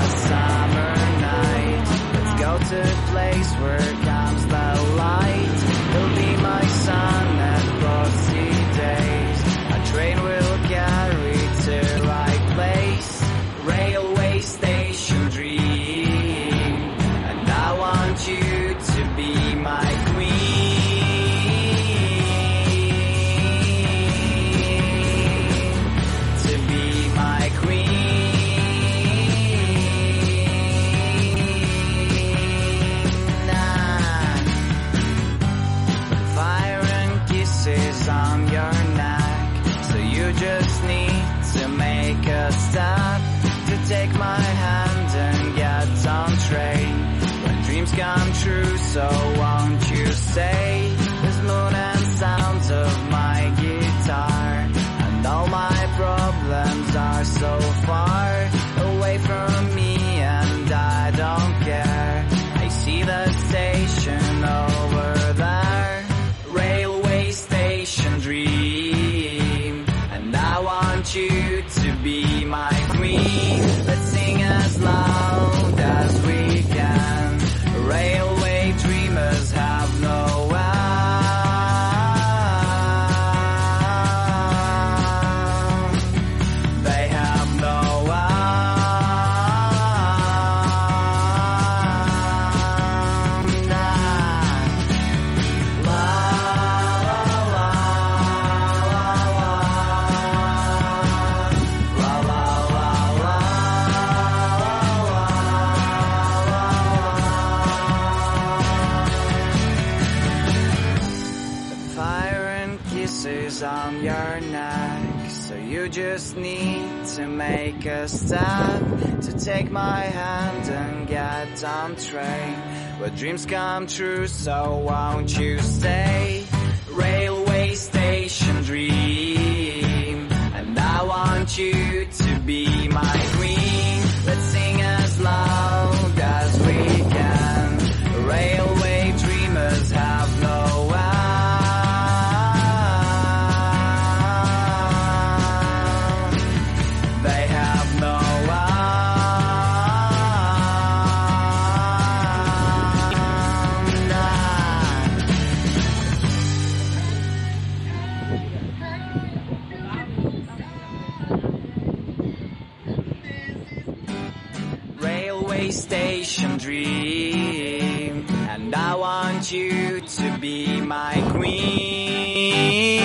summer night. Let's go to a place where comes the light. It'll be my sun and frosty days. A train will carry to right place. Railway station dream. And I want you to be my on your neck, so you just need to make a step to take my hand and get on train. When dreams come true, so won't you stay? There's moon and sounds of my guitar, and all my problems are so far away from me, and I don't care. I see the station over there. Railway station dream, and I want you to be my queen. Let's sing as loud as we can. Railway dreamers have no end. They have no on your neck, so you just need to make a step to take my hand and get on train. Where dreams come true, so won't you stay? Railway station dream, and I want you to be my queen. Let's sing as loud as we can. Railway dreamers have no end. Railway station dream, and I want you to be my queen.